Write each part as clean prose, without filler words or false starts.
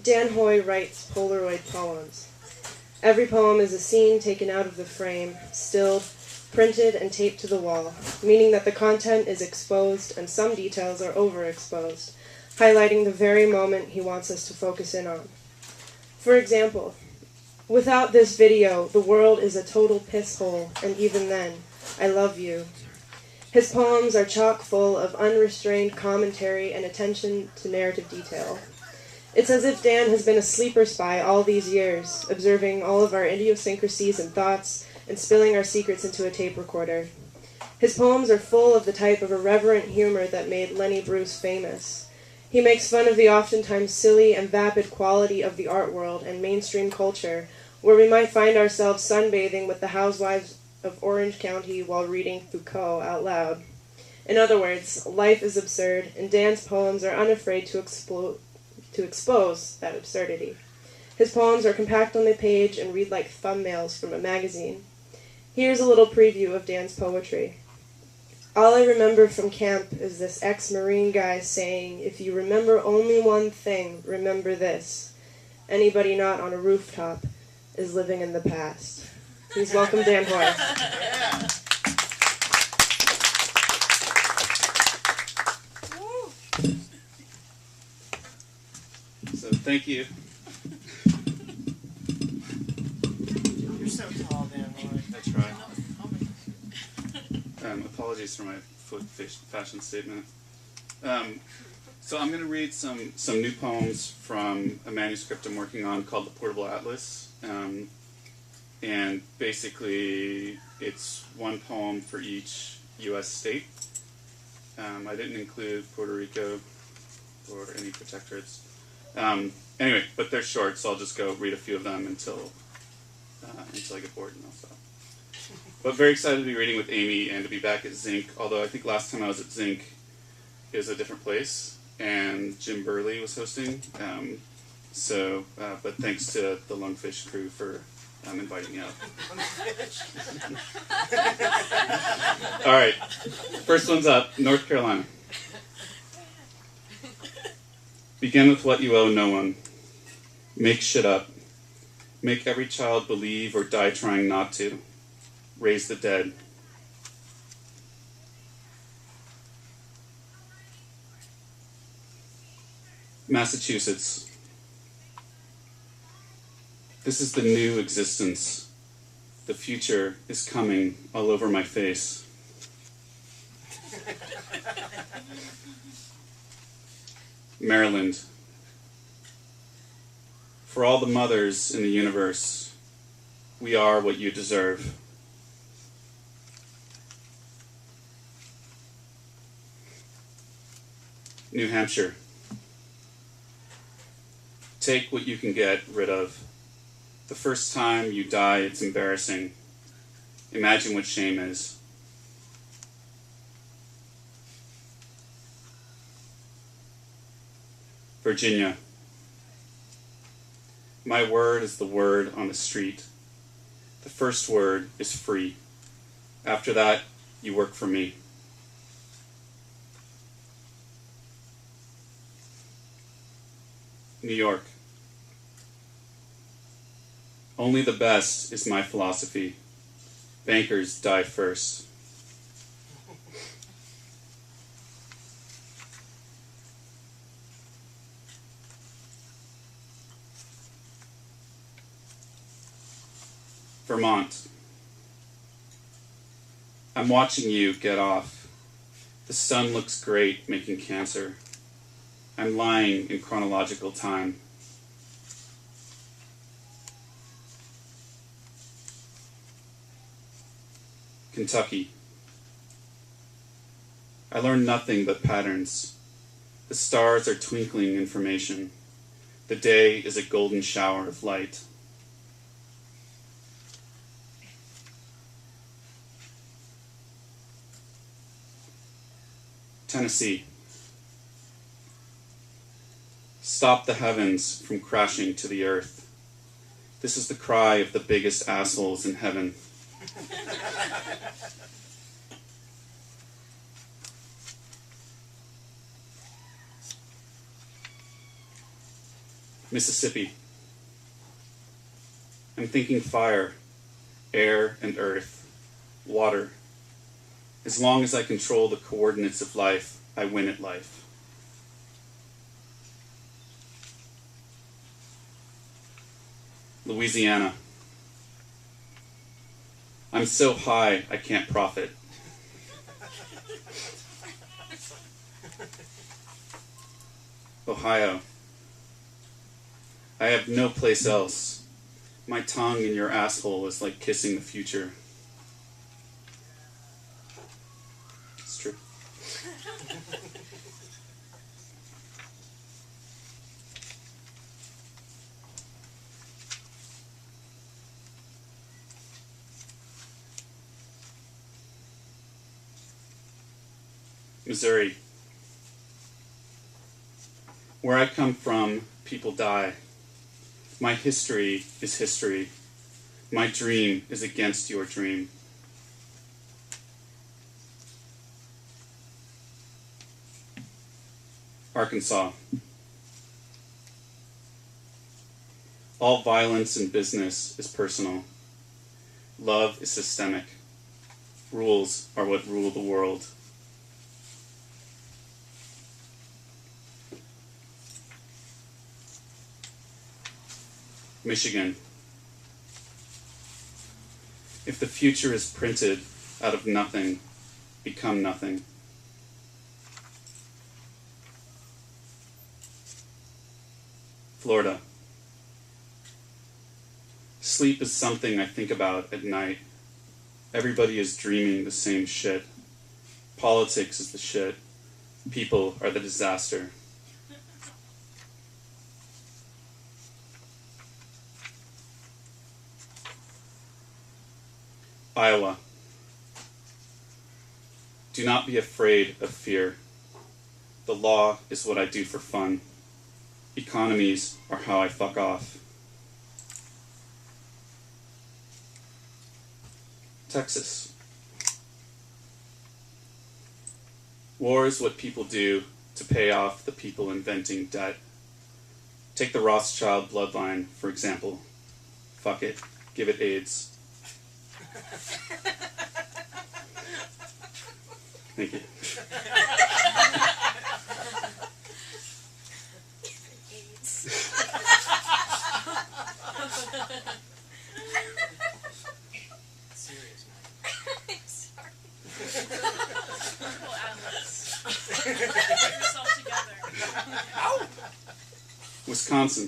Dan Hoy writes Polaroid poems. Every poem is a scene taken out of the frame, stilled, printed, and taped to the wall, meaning that the content is exposed and some details are overexposed, highlighting the very moment he wants us to focus in on. For example, without this video, the world is a total piss hole, and even then, I love you. His poems are chock full of unrestrained commentary and attention to narrative detail. It's as if Dan has been a sleeper spy all these years, observing all of our idiosyncrasies and thoughts, and spilling our secrets into a tape recorder. His poems are full of the type of irreverent humor that made Lenny Bruce famous. He makes fun of the oftentimes silly and vapid quality of the art world and mainstream culture, where we might find ourselves sunbathing with the housewives of Orange County while reading Foucault out loud. In other words, life is absurd, and Dan's poems are unafraid to expose that absurdity. His poems are compact on the page and read like thumbnails from a magazine. Here's a little preview of Dan's poetry. All I remember from camp is this ex-Marine guy saying, "If you remember only one thing, remember this. Anybody not on a rooftop is living in the past." Please welcome Dan Hoy. So thank you. You're so tall, Dan Hoy. I try. Apologies for my foot fashion statement. So I'm going to read some new poems from a manuscript I'm working on called The Portable Atlas. And basically, it's one poem for each U.S. state. I didn't include Puerto Rico or any protectorates. Anyway, but they're short, so I'll just go read a few of them until I get bored and I'll stop. But very excited to be reading with Amy and to be back at ZINC, although I think last time I was at ZINC is a different place, and Jim Burley was hosting. But thanks to the Lungfish crew for inviting me out. All right, first one's up, North Carolina. Begin with what you owe no one. Make shit up. Make every child believe or die trying not to. Raise the dead. Massachusetts. This is the new existence. The future is coming all over my face. Maryland. For all the mothers in the universe, we are what you deserve. New Hampshire. Take what you can get rid of. The first time you die, it's embarrassing. Imagine what shame is. Virginia. My word is the word on the street. The first word is free. After that, you work for me. New York. Only the best is my philosophy. Bankers die first. Vermont. I'm watching you get off. The sun looks great making cancer. I'm lying in chronological time. Kentucky. I learned nothing but patterns. The stars are twinkling information. The day is a golden shower of light. Tennessee. Stop the heavens from crashing to the earth. This is the cry of the biggest assholes in heaven. Mississippi. I'm thinking fire, air and earth, water. As long as I control the coordinates of life, I win at life. Louisiana. I'm so high I can't profit. Ohio. I have no place else. My tongue in your asshole is like kissing the future. It's true. Missouri. Where I come from, people die. My history is history. My dream is against your dream. Arkansas. All violence in business is personal. Love is systemic. Rules are what rule the world. Michigan. If the future is printed out of nothing, become nothing. Florida. Sleep is something I think about at night. Everybody is dreaming the same shit. Politics is the shit. People are the disaster. Iowa. Do not be afraid of fear. The law is what I do for fun. Economies are how I fuck off. Texas. War is what people do to pay off the people inventing debt. Take the Rothschild bloodline, for example. Fuck it. Give it AIDS. Thank you. Serious, man. I'm sorry. Purple Atlas. Get yourself together. Ow! Wisconsin.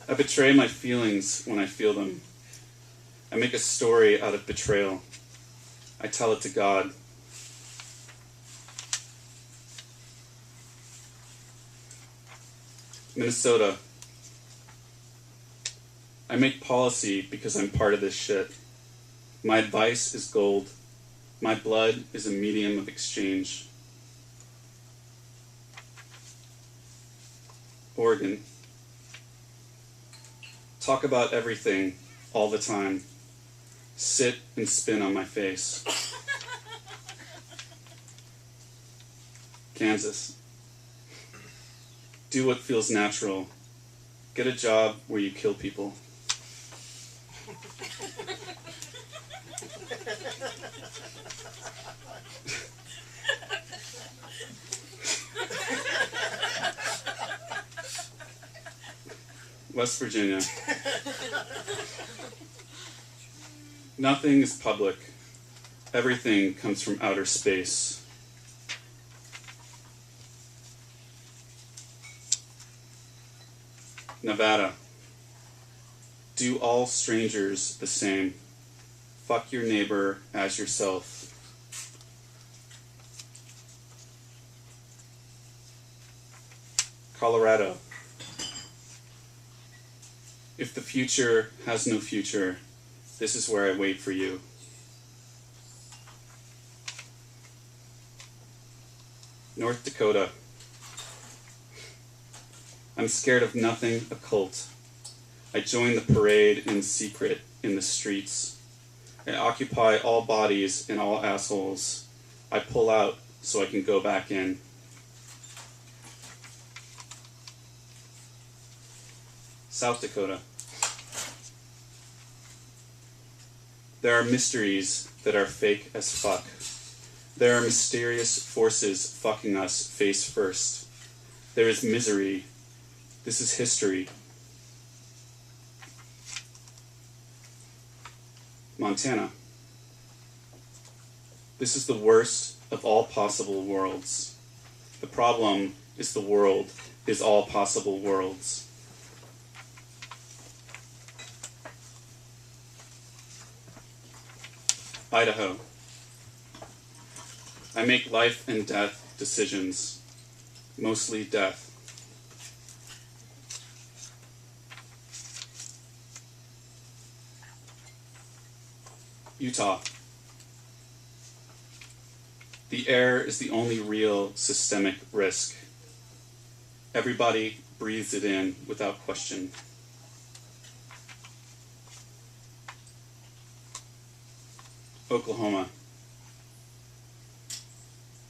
I betray my feelings when I feel them. I make a story out of betrayal. I tell it to God. Minnesota. I make policy because I'm part of this shit. My advice is gold. My blood is a medium of exchange. Oregon. Talk about everything all the time. Sit and spin on my face. Kansas. Do what feels natural. Get a job where you kill people. West Virginia. Nothing is public. Everything comes from outer space. Nevada. Do all strangers the same. Fuck your neighbor as yourself. Colorado. If the future has no future, this is where I wait for you. North Dakota. I'm scared of nothing occult. I join the parade in secret in the streets. I occupy all bodies and all assholes. I pull out so I can go back in. South Dakota. There are mysteries that are fake as fuck. There are mysterious forces fucking us face first. There is misery. This is history. Montana. This is the worst of all possible worlds. The problem is the world is all possible worlds. Idaho. I make life and death decisions, mostly death. Utah. The air is the only real systemic risk. Everybody breathes it in without question. Oklahoma.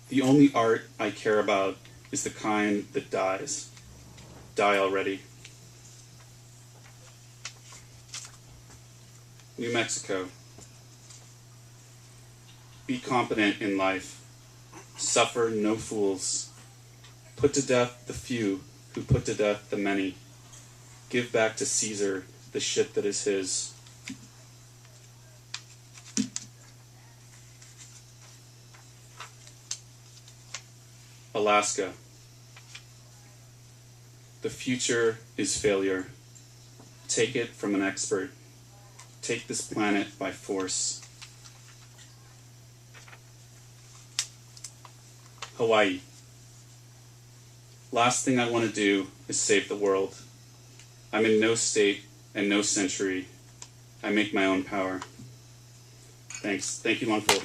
The only art I care about is the kind that dies. Die already. New Mexico. Be competent in life. Suffer no fools. Put to death the few who put to death the many. Give back to Caesar the shit that is his. Alaska. The future is failure. Take it from an expert. Take this planet by force. Hawaii. Last thing I want to do is save the world. I'm in no state and no century. I make my own power. Thanks. Thank you, Longford.